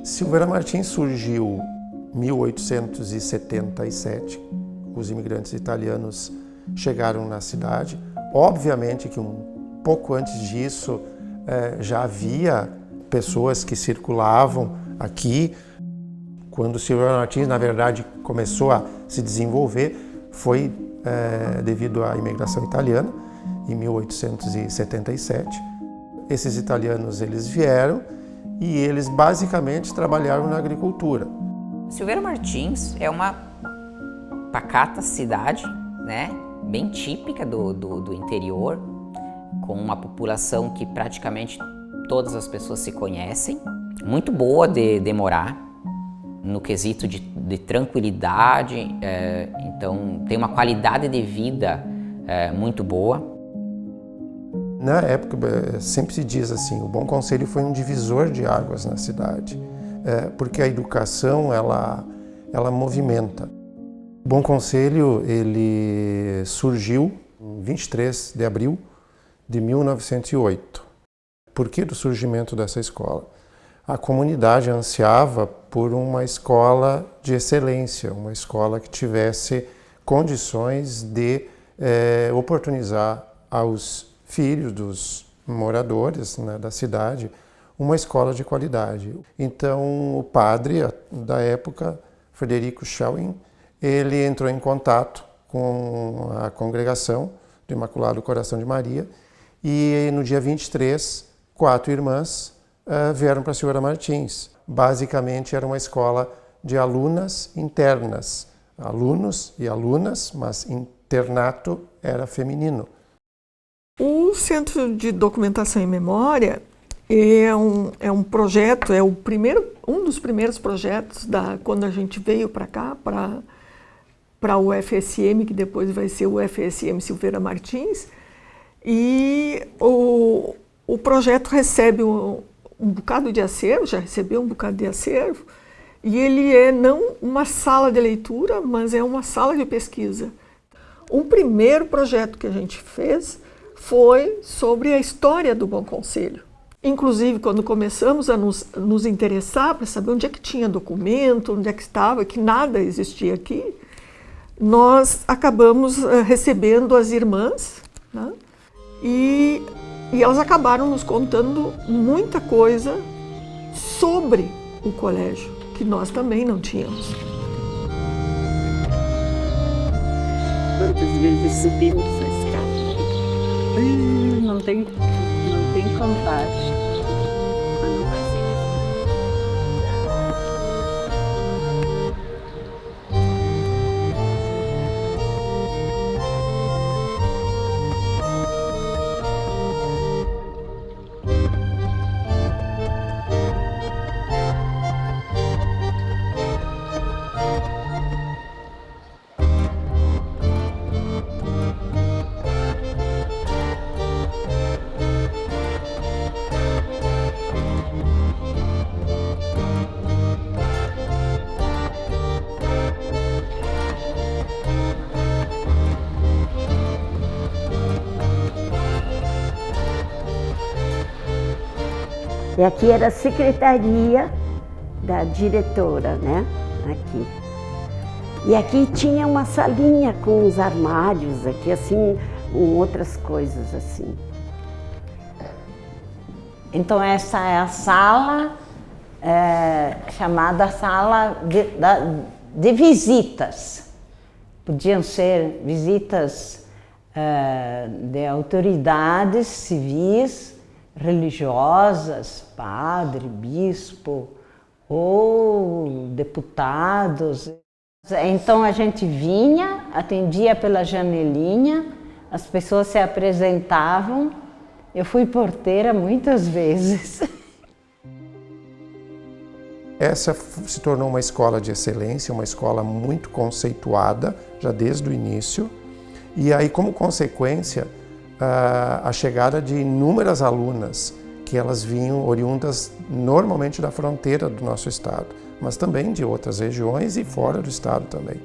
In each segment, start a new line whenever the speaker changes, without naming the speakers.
Silveira Martins surgiu em 1877. Os imigrantes italianos chegaram na cidade. Obviamente que um pouco antes disso já havia pessoas que circulavam aqui. Quando Silveira Martins, na verdade, começou a se desenvolver, foi devido à imigração italiana, em 1877. Esses italianos eles vieram e eles basicamente trabalharam na agricultura.
Silveira Martins é uma pacata cidade, né, bem típica do interior, com uma população que praticamente todas as pessoas se conhecem, muito boa de morar, no quesito de tranquilidade, então tem uma qualidade de vida muito boa.
Na época, sempre se diz assim, o Bom Conselho foi um divisor de águas na cidade, porque a educação, ela movimenta. O Bom Conselho, ele surgiu em 23 de abril de 1908. Por que do surgimento dessa escola? A comunidade ansiava por uma escola de excelência, uma escola que tivesse condições de oportunizar aos filhos dos moradores, né, da cidade, uma escola de qualidade. Então, o padre da época, Frederico Schauing, ele entrou em contato com a congregação do Imaculado Coração de Maria e no dia 23, 4 irmãs vieram para Silveira Martins. Basicamente, era uma escola de alunas internas, alunos e alunas, mas internato era feminino.
O Centro de Documentação e Memória é um projeto, um dos primeiros projetos quando a gente veio para cá, para o UFSM, que depois vai ser o UFSM Silveira Martins, e o projeto recebe um bocado de acervo, já recebeu um bocado de acervo, e ele é não uma sala de leitura, mas é uma sala de pesquisa. O primeiro projeto que a gente fez foi sobre a história do Bom Conselho. Inclusive, quando começamos a nos interessar para saber onde é que tinha documento, onde é que estava, que nada existia aqui, nós acabamos recebendo as irmãs, né? E elas acabaram nos contando muita coisa sobre o colégio, que nós também não tínhamos.
Quantas vezes subimos a escada? Não tem contagem. Mas não vai ser. E aqui era a secretaria da diretora, né? Aqui. E aqui tinha uma salinha com os armários, aqui assim, com outras coisas assim.
Então essa é a sala chamada sala de visitas. Podiam ser visitas de autoridades civis, religiosas, padre, bispo ou deputados. Então a gente vinha, atendia pela janelinha, as pessoas se apresentavam. Eu fui porteira muitas vezes.
Essa se tornou uma escola de excelência, uma escola muito conceituada, já desde o início. E aí, como consequência, a chegada de inúmeras alunas, que elas vinham oriundas normalmente da fronteira do nosso estado, mas também de outras regiões e fora do estado também.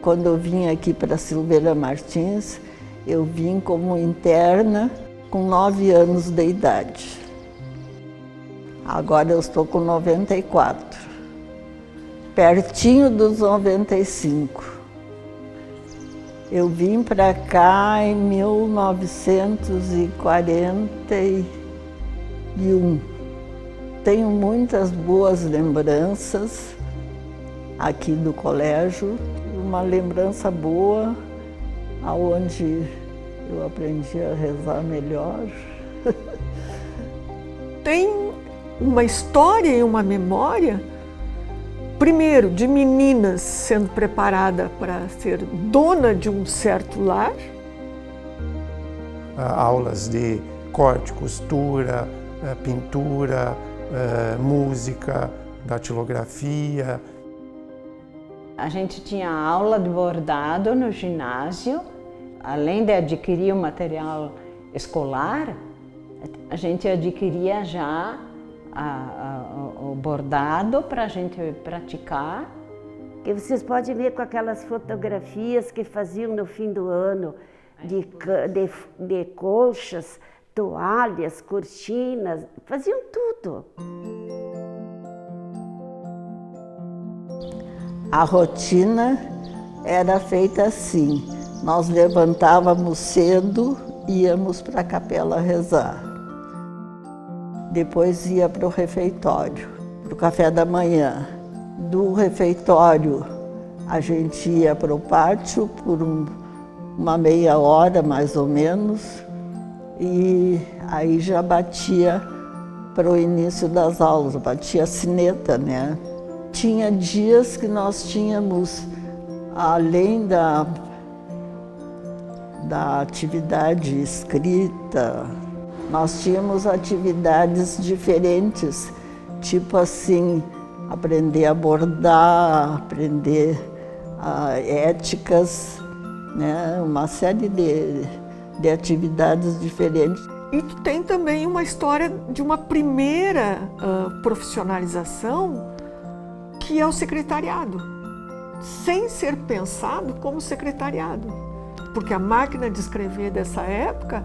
Quando eu vim aqui para Silveira Martins, eu vim como interna com 9 anos de idade. Agora eu estou com 94, pertinho dos 95. Eu vim para cá em 1941. Tenho muitas boas lembranças aqui do colégio. Uma lembrança boa, aonde eu aprendi a rezar melhor.
Tem uma história e uma memória, primeiro, de meninas sendo preparada para ser dona de um certo lar.
Aulas de corte, costura, pintura, música, datilografia.
A gente tinha aula de bordado no ginásio, além de adquirir o material escolar, a gente adquiria já o bordado para a gente praticar.
E vocês podem ver com aquelas fotografias que faziam no fim do ano, de colchas, toalhas, cortinas, faziam tudo.
A rotina era feita assim, nós levantávamos cedo, íamos para a capela rezar. Depois ia para o refeitório, para o café da manhã. Do refeitório a gente ia para o pátio por uma meia hora mais ou menos e aí já batia para o início das aulas, batia a sineta, né? Tinha dias que nós tínhamos, além da atividade escrita, nós tínhamos atividades diferentes, tipo assim, aprender a bordar, aprender éticas, né? Uma série de atividades diferentes.
E tu tem também uma história de uma primeira profissionalização, que é o secretariado, sem ser pensado como secretariado, porque a máquina de escrever dessa época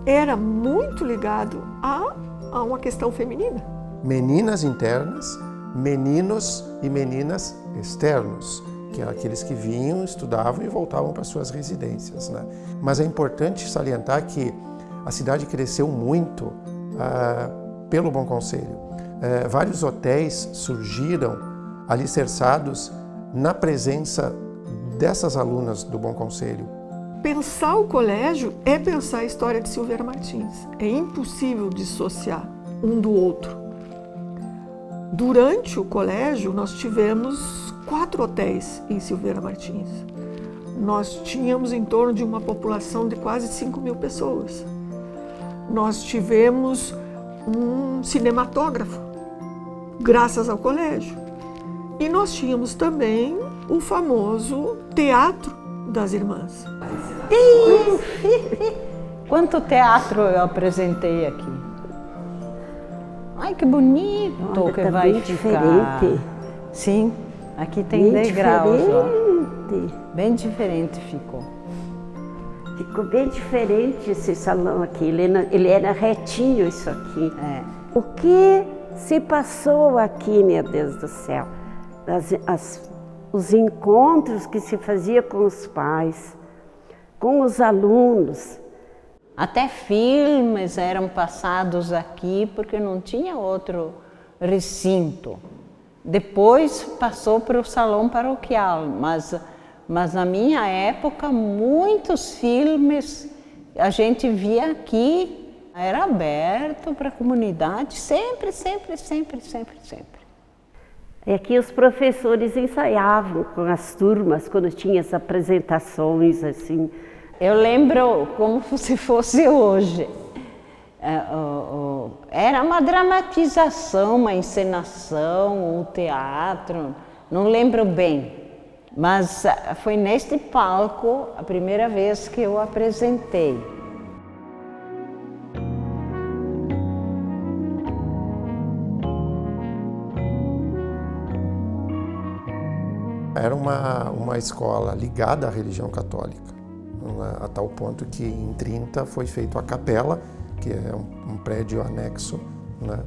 era muito ligado a uma questão feminina.
Meninas internas, meninos e meninas externos, que eram aqueles que vinham, estudavam e voltavam para suas residências, né? Mas é importante salientar que a cidade cresceu muito pelo Bom Conselho. Vários hotéis surgiram alicerçados na presença dessas alunas do Bom Conselho.
Pensar o colégio é pensar a história de Silveira Martins. É impossível dissociar um do outro. Durante o colégio, nós tivemos 4 hotéis em Silveira Martins. Nós tínhamos em torno de uma população de quase 5.000 pessoas. Nós tivemos um cinematógrafo, graças ao colégio. E nós tínhamos também o famoso Teatro das Irmãs.
Quanto teatro eu apresentei aqui. Ai, que bonito.
Olha,
que
tá
vai
bem
ficar.
diferente.
Sim, aqui tem
Bem
degraus,
diferente.
ó. Bem diferente ficou.
Ficou bem diferente esse salão aqui, ele era retinho isso aqui.
É.
O que se passou aqui, meu Deus do céu? Os encontros que se fazia com os pais, com os alunos.
Até filmes eram passados aqui porque não tinha outro recinto. Depois passou para o salão paroquial, mas na minha época muitos filmes a gente via aqui, era aberto para a comunidade, sempre.
E aqui os professores ensaiavam com as turmas, quando tinha as apresentações, assim.
Eu lembro como se fosse hoje. Era uma dramatização, uma encenação, um teatro, não lembro bem. Mas foi neste palco a primeira vez que eu apresentei.
Era uma escola ligada à religião católica, a tal ponto que em 30 foi feito a capela, que é um prédio anexo, né?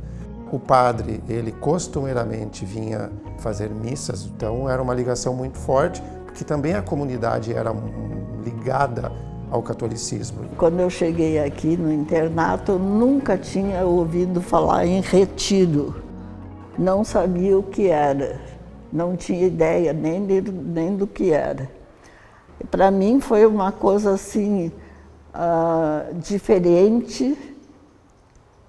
O padre, ele costumeiramente vinha fazer missas, então era uma ligação muito forte, porque também a comunidade era ligada ao catolicismo.
Quando eu cheguei aqui no internato, eu nunca tinha ouvido falar em retiro. Não sabia o que era, não tinha ideia nem do que era. Para mim foi uma coisa assim, diferente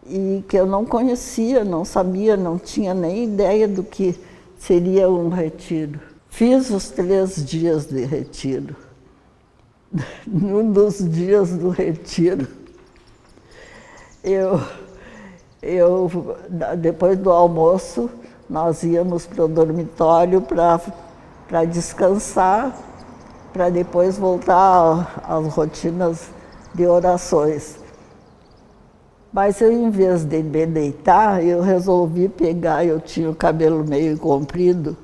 e que eu não conhecia, não sabia, não tinha nem ideia do que seria um retiro. Fiz os 3 dias de retiro. Num dos dias do retiro, depois do almoço, nós íamos para o dormitório para descansar, para depois voltar às rotinas de orações. Mas eu, em vez de me deitar, eu resolvi pegar, eu tinha o cabelo meio comprido,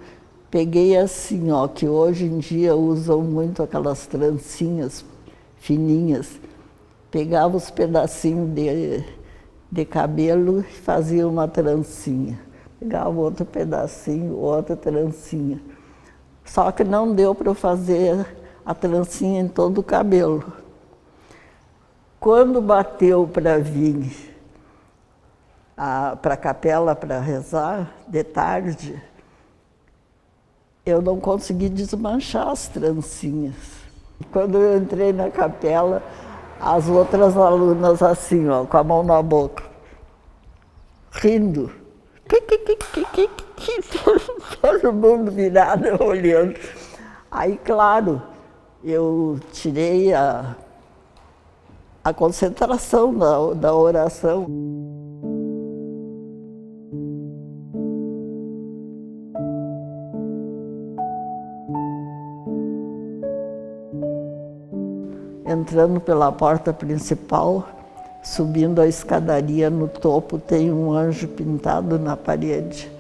peguei assim, ó, que hoje em dia usam muito aquelas trancinhas fininhas. Pegava os pedacinhos de cabelo e fazia uma trancinha. Pegava outro pedacinho, outra trancinha. Só que não deu para eu fazer a trancinha em todo o cabelo. Quando bateu para vir para a capela para rezar, de tarde, eu não consegui desmanchar as trancinhas. Quando eu entrei na capela, as outras alunas assim, ó, com a mão na boca, rindo. Todo mundo virado, olhando. Aí, claro, eu tirei a concentração da oração. Entrando pela porta principal, subindo a escadaria, no topo tem um anjo pintado na parede.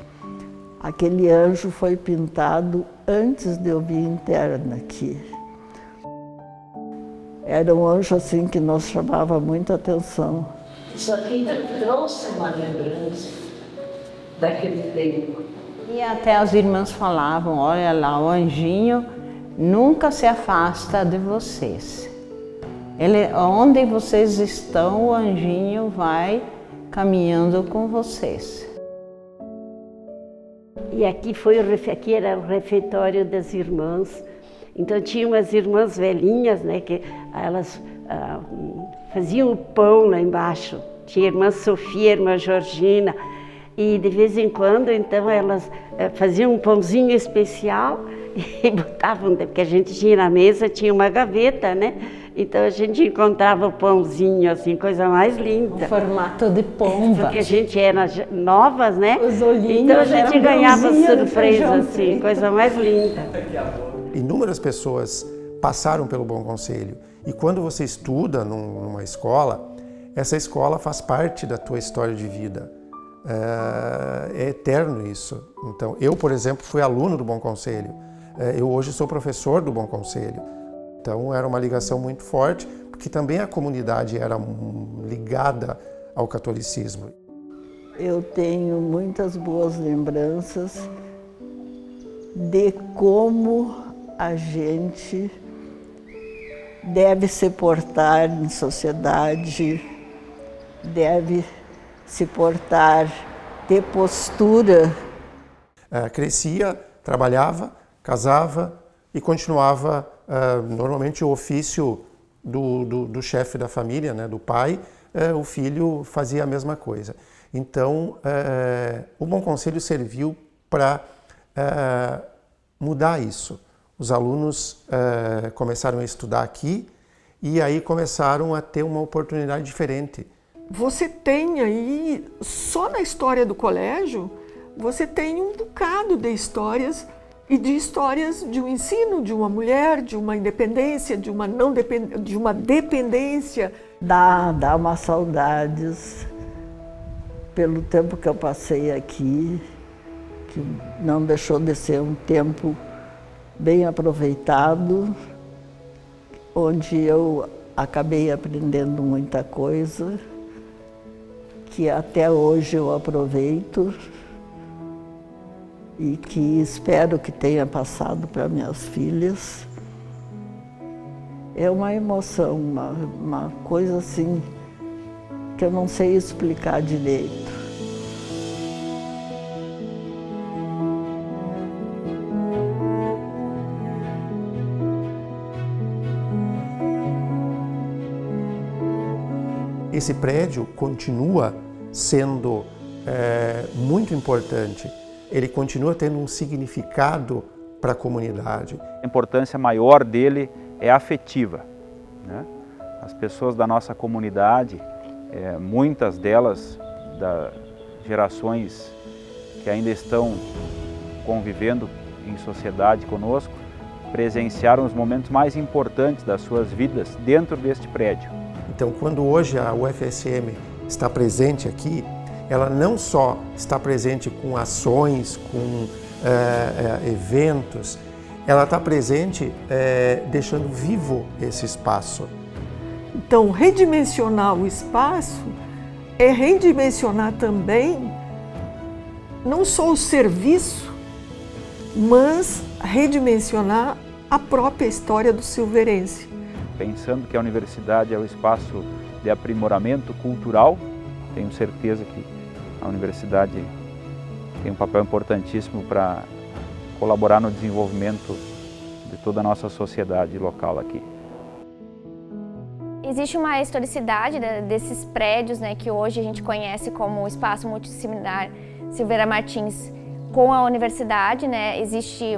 Aquele anjo foi pintado antes de eu vir interna aqui. Era um anjo assim que nos chamava muita atenção.
Isso aqui trouxe uma lembrança daquele tempo.
E até as irmãs falavam, olha lá, o anjinho nunca se afasta de vocês. Onde vocês estão, o anjinho vai caminhando com vocês.
E aqui era o refeitório das irmãs. Então tinha umas irmãs velhinhas, né, que elas faziam o pão lá embaixo. Tinha a irmã Sofia, a irmã Georgina, e de vez em quando, então, elas faziam um pãozinho especial e botavam, porque a gente tinha na mesa, tinha uma gaveta, né? Então a gente encontrava o pãozinho, assim, coisa mais linda.
O formato de pomba.
Porque a gente era novas, né?
Os olhinhos.
Então a gente ganhava surpresa, assim, coisa mais linda.
Inúmeras pessoas passaram pelo Bom Conselho. E quando você estuda numa escola, essa escola faz parte da tua história de vida. É eterno isso. Então, eu, por exemplo, fui aluno do Bom Conselho. Eu hoje sou professor do Bom Conselho. Então, era uma ligação muito forte, porque também a comunidade era ligada ao catolicismo.
Eu tenho muitas boas lembranças de como a gente deve se portar em sociedade, deve se portar, ter postura.
Crescia, trabalhava, casava e continuava normalmente o ofício do chefe da família, né, do pai, o filho fazia a mesma coisa. Então, o Bom Conselho serviu para mudar isso. Os alunos começaram a estudar aqui e aí começaram a ter uma oportunidade diferente.
Você tem aí, só na história do colégio, você tem um bocado de histórias e de histórias de um ensino, de uma mulher, de uma independência, de uma dependência.
Dá umas saudades pelo tempo que eu passei aqui, que não deixou de ser um tempo bem aproveitado, onde eu acabei aprendendo muita coisa, que até hoje eu aproveito e que espero que tenha passado para minhas filhas. É uma emoção, uma coisa assim que eu não sei explicar direito.
Esse prédio continua sendo muito importante. Ele continua tendo um significado para a comunidade.
A importância maior dele é afetiva, né? As pessoas da nossa comunidade, muitas delas das gerações que ainda estão convivendo em sociedade conosco, presenciaram os momentos mais importantes das suas vidas dentro deste prédio.
Então, quando hoje a UFSM está presente aqui, ela não só está presente com ações, com eventos, ela está presente deixando vivo esse espaço.
Então, redimensionar o espaço é redimensionar também não só o serviço, mas redimensionar a própria história do silverense.
Pensando que a universidade é o espaço de aprimoramento cultural, tenho certeza que a universidade tem um papel importantíssimo para colaborar no desenvolvimento de toda a nossa sociedade local aqui.
Existe uma historicidade desses prédios, né, que hoje a gente conhece como o Espaço Multidisciplinar Silveira Martins com a universidade, né? Existe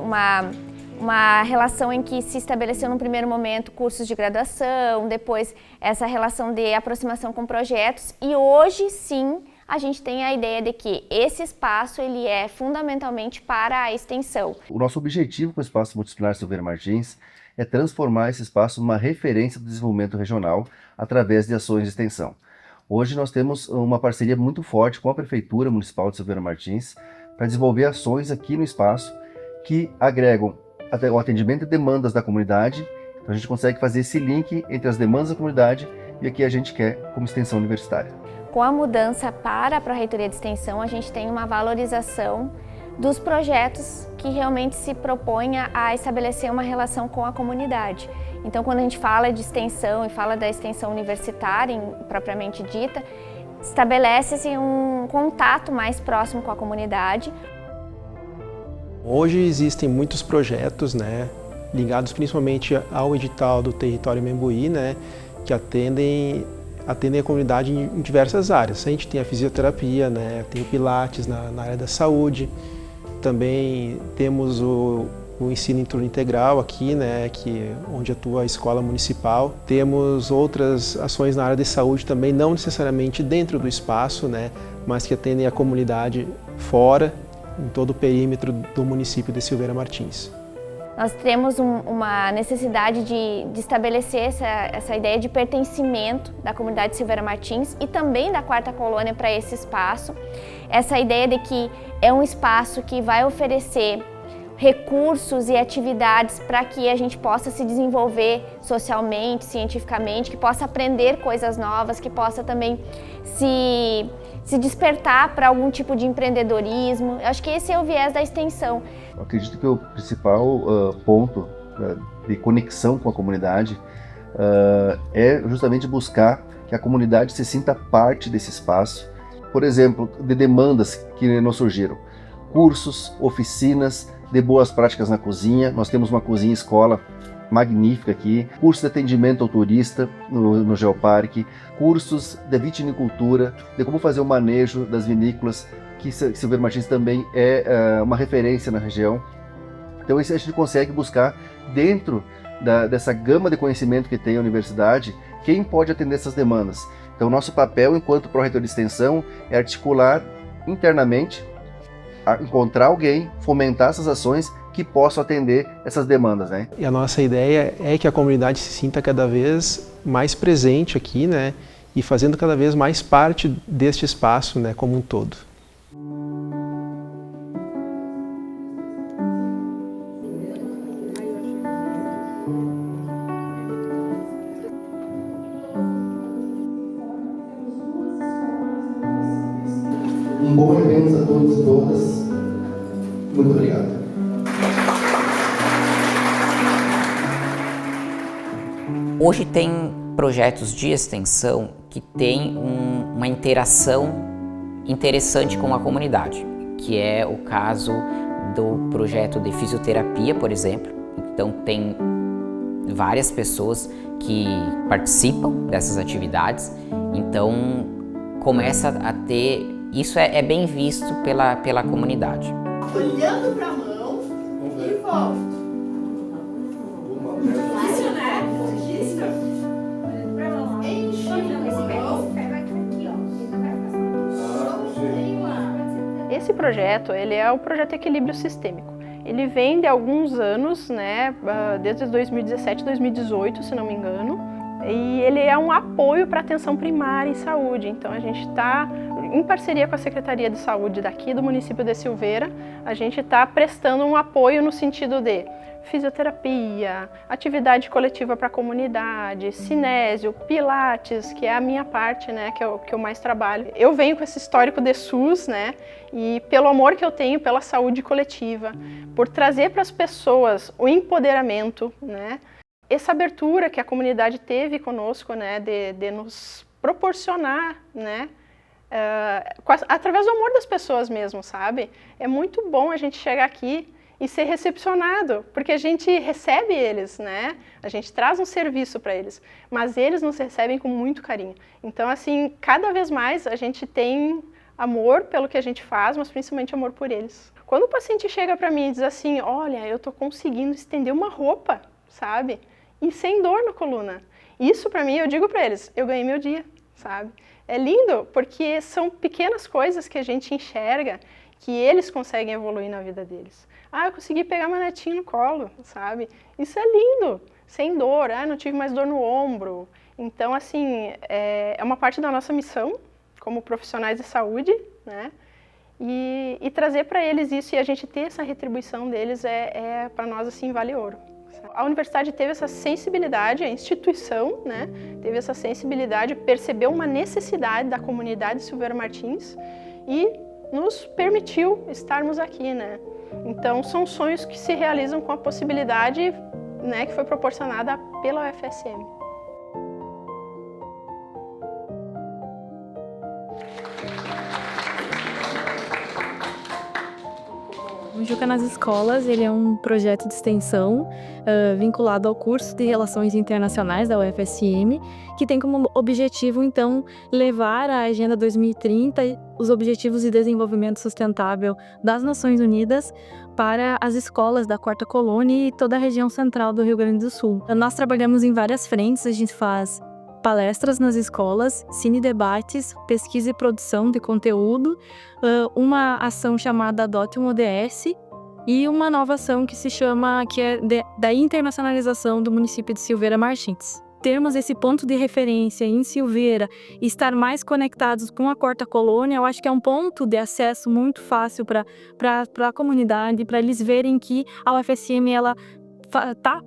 uma relação em que se estabeleceu no primeiro momento cursos de graduação, depois essa relação de aproximação com projetos, e hoje sim a gente tem a ideia de que esse espaço ele é fundamentalmente para a extensão.
O nosso objetivo com o Espaço Multidisciplinar Silveira Martins é transformar esse espaço numa referência do desenvolvimento regional através de ações de extensão. Hoje nós temos uma parceria muito forte com a Prefeitura Municipal de Silveira Martins para desenvolver ações aqui no espaço que agregam o atendimento de demandas da comunidade. Então a gente consegue fazer esse link entre as demandas da comunidade e o que a gente quer como extensão universitária.
Com a mudança para a Pró-Reitoria de Extensão, a gente tem uma valorização dos projetos que realmente se propõem a estabelecer uma relação com a comunidade. Então, quando a gente fala de extensão e fala da extensão universitária, propriamente dita, estabelece-se um contato mais próximo com a comunidade.
Hoje existem muitos projetos, né, ligados principalmente ao edital do Território Membuí, né, que atendem a comunidade em diversas áreas. A gente tem a fisioterapia, né, tem o pilates na área da saúde, também temos o ensino em turno integral aqui, né, onde atua a escola municipal. Temos outras ações na área de saúde também, não necessariamente dentro do espaço, né, mas que atendem a comunidade fora, em todo o perímetro do município de Silveira Martins.
Nós temos uma necessidade de estabelecer essa ideia de pertencimento da comunidade de Silveira Martins e também da Quarta Colônia para esse espaço. Essa ideia de que é um espaço que vai oferecer recursos e atividades para que a gente possa se desenvolver socialmente, cientificamente, que possa aprender coisas novas, que possa também se despertar para algum tipo de empreendedorismo. Eu acho que esse é o viés da extensão.
Eu acredito que o principal ponto de conexão com a comunidade é justamente buscar que a comunidade se sinta parte desse espaço. Por exemplo, de demandas que nos surgiram. Cursos, oficinas de boas práticas na cozinha. Nós temos uma cozinha-escola magnífica aqui, cursos de atendimento ao turista no Geoparque, cursos de vitinicultura, de como fazer o manejo das vinícolas, que Silveira Martins também é uma referência na região. Então isso a gente consegue buscar dentro dessa gama de conhecimento que tem a universidade, quem pode atender essas demandas. Então nosso papel enquanto pró-reitor de extensão é articular internamente, encontrar alguém, fomentar essas ações que possam atender essas demandas, né?
E a nossa ideia é que a comunidade se sinta cada vez mais presente aqui, né? E fazendo cada vez mais parte deste espaço, né, como um todo.
Um bom evento a todos e todas. Muito obrigado.
Hoje tem projetos de extensão que têm uma interação interessante com a comunidade, que é o caso do projeto de fisioterapia, por exemplo. Então tem várias pessoas que participam dessas atividades, então começa a ter, isso é bem visto pela comunidade.
Olhando para a mão e volta. Isso, né? Registra. Olhando para a mão. Enche a mão. Pega aqui, ó.
Esse projeto, ele é o projeto Equilíbrio Sistêmico. Ele vem de alguns anos, né, desde 2017, 2018, se não me engano, e ele é um apoio para a atenção primária em saúde. Então a gente está, em parceria com a Secretaria de Saúde daqui do município de Silveira, a gente está prestando um apoio no sentido de fisioterapia, atividade coletiva para a comunidade, cinésio, pilates, que é a minha parte, né, que eu mais trabalho. Eu venho com esse histórico de SUS, né, e pelo amor que eu tenho pela saúde coletiva, por trazer para as pessoas o empoderamento, né, essa abertura que a comunidade teve conosco, né, de nos proporcionar, né, através do amor das pessoas mesmo, sabe? É muito bom a gente chegar aqui e ser recepcionado, porque a gente recebe eles, né? A gente traz um serviço para eles, mas eles nos recebem com muito carinho. Então, assim, cada vez mais a gente tem amor pelo que a gente faz, mas principalmente amor por eles. Quando o paciente chega para mim e diz assim, olha, eu tô conseguindo estender uma roupa, sabe? E sem dor na coluna. Isso para mim, eu digo para eles, eu ganhei meu dia, sabe? É lindo, porque são pequenas coisas que a gente enxerga que eles conseguem evoluir na vida deles. Ah, eu consegui pegar meu netinho no colo, sabe? Isso é lindo, sem dor, não tive mais dor no ombro. Então, assim, é uma parte da nossa missão como profissionais de saúde, né? E trazer para eles isso e a gente ter essa retribuição deles para nós, assim, vale ouro. A universidade teve essa sensibilidade, a instituição, né, teve essa sensibilidade, percebeu uma necessidade da comunidade Silveira Martins e nos permitiu estarmos aqui, né. Então, são sonhos que se realizam com a possibilidade, né, que foi proporcionada pela UFSM.
O Juca nas Escolas, ele é um projeto de extensão vinculado ao curso de Relações Internacionais da UFSM, que tem como objetivo, então, levar a Agenda 2030, os Objetivos de Desenvolvimento Sustentável das Nações Unidas, para as escolas da Quarta Colônia e toda a região central do Rio Grande do Sul. Nós trabalhamos em várias frentes, a gente faz palestras nas escolas, cinedebates, pesquisa e produção de conteúdo, uma ação chamada Adote um ODS e uma nova ação que se chama, da internacionalização do município de Silveira Martins. Termos esse ponto de referência em Silveira e estar mais conectados com a Quarta Colônia, eu acho que é um ponto de acesso muito fácil para a comunidade, para eles verem que a UFSM está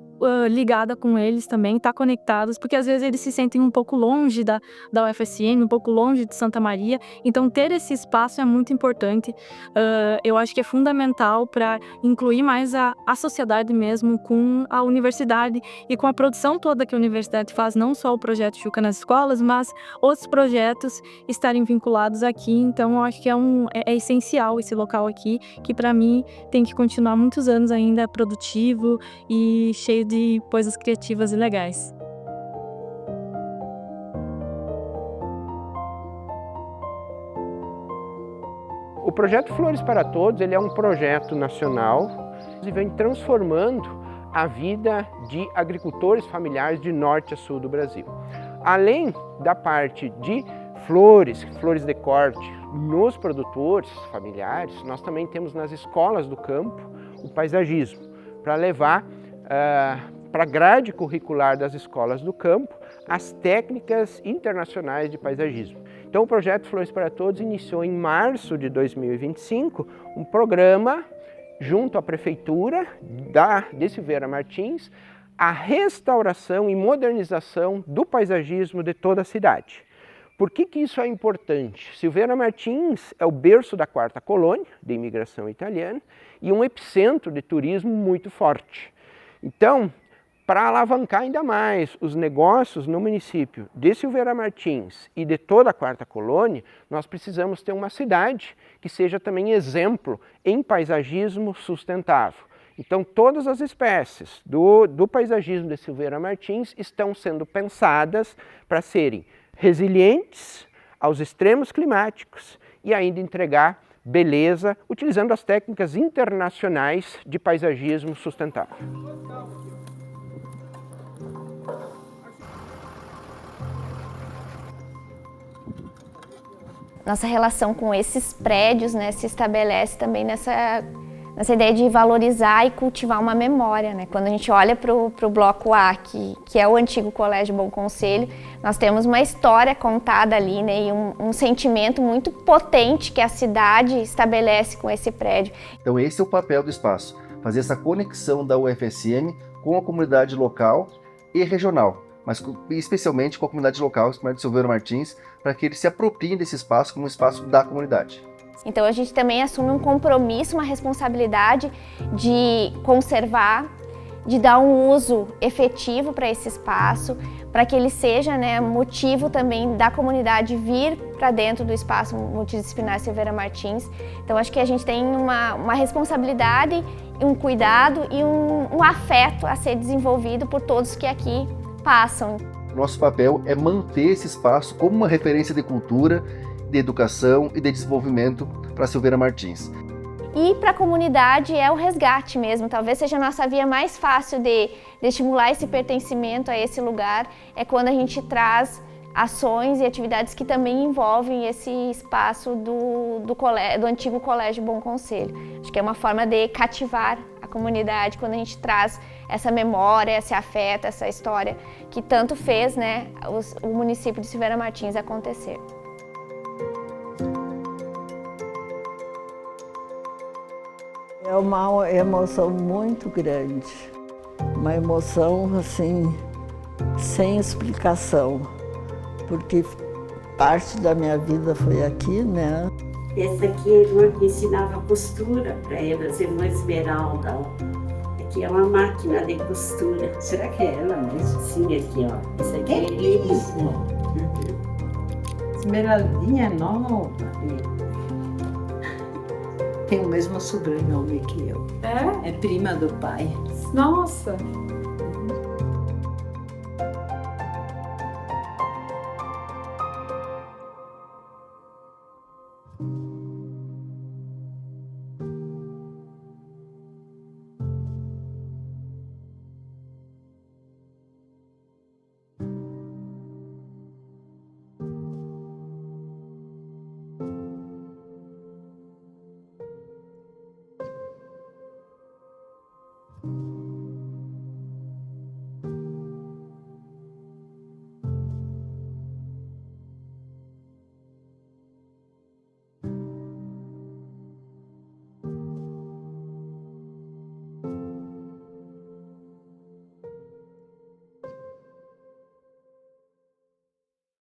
ligada com eles também, está conectados, porque às vezes eles se sentem um pouco longe da UFSM, um pouco longe de Santa Maria, então ter esse espaço é muito importante. Eu acho que é fundamental para incluir mais a sociedade mesmo com a universidade e com a produção toda que a universidade faz, não só o projeto Juca nas Escolas, mas outros projetos estarem vinculados aqui, então eu acho que é essencial esse local aqui, que para mim tem que continuar muitos anos ainda produtivo e cheio de coisas criativas e legais.
O projeto Flores para Todos, ele é um projeto nacional e vem transformando a vida de agricultores familiares de norte a sul do Brasil. Além da parte de flores de corte nos produtores familiares, nós também temos nas escolas do campo o paisagismo, para levar para a grade curricular das escolas do campo as técnicas internacionais de paisagismo. Então o projeto Flores para Todos iniciou em março de 2025 um programa junto à Prefeitura de Silveira Martins, a restauração e modernização do paisagismo de toda a cidade. Por que isso é importante? Silveira Martins é o berço da quarta colônia de imigração italiana e um epicentro de turismo muito forte. Então, para alavancar ainda mais os negócios no município de Silveira Martins e de toda a quarta colônia, nós precisamos ter uma cidade que seja também exemplo em paisagismo sustentável. Então, todas as espécies do paisagismo de Silveira Martins estão sendo pensadas para serem resilientes aos extremos climáticos e ainda entregar beleza utilizando as técnicas internacionais de paisagismo sustentável.
Nossa relação com esses prédios, né, se estabelece também nessa ideia de valorizar e cultivar uma memória, né? Quando a gente olha para o bloco A, que é o antigo Colégio Bom Conselho, nós temos uma história contada ali, né, e um sentimento muito potente que a cidade estabelece com esse prédio.
Então esse é o papel do espaço, fazer essa conexão da UFSM com a comunidade local e regional, mas especialmente com a comunidade local, a comunidade de Silveira Martins, para que eles se apropriem desse espaço como um espaço da comunidade.
Então a gente também assume um compromisso, uma responsabilidade de conservar, de dar um uso efetivo para esse espaço, para que ele seja, né, motivo também da comunidade vir para dentro do espaço multidisciplinar Silveira Martins. Então acho que a gente tem uma responsabilidade, um cuidado e um afeto a ser desenvolvido por todos que aqui passam.
Nosso papel é manter esse espaço como uma referência de cultura, de educação e de desenvolvimento para Silveira Martins.
E para a comunidade é o resgate mesmo, talvez seja a nossa via mais fácil de estimular esse pertencimento a esse lugar, é quando a gente traz ações e atividades que também envolvem esse espaço do antigo Colégio Bom Conselho. Acho que é uma forma de cativar a comunidade quando a gente traz essa memória, esse afeto, essa história que tanto fez, né, o município de Silveira Martins acontecer.
É uma emoção muito grande, uma emoção assim, sem explicação, porque parte da minha vida foi aqui, né?
Essa aqui é a irmã que ensinava costura para elas, irmã Esmeralda. Aqui é uma máquina de costura.
Será que é ela mesmo?
Sim, aqui ó. Essa aqui é
isso. Esmeraldinha nova. Tem o mesmo sobrenome que eu.
É?
É prima do pai.
Nossa!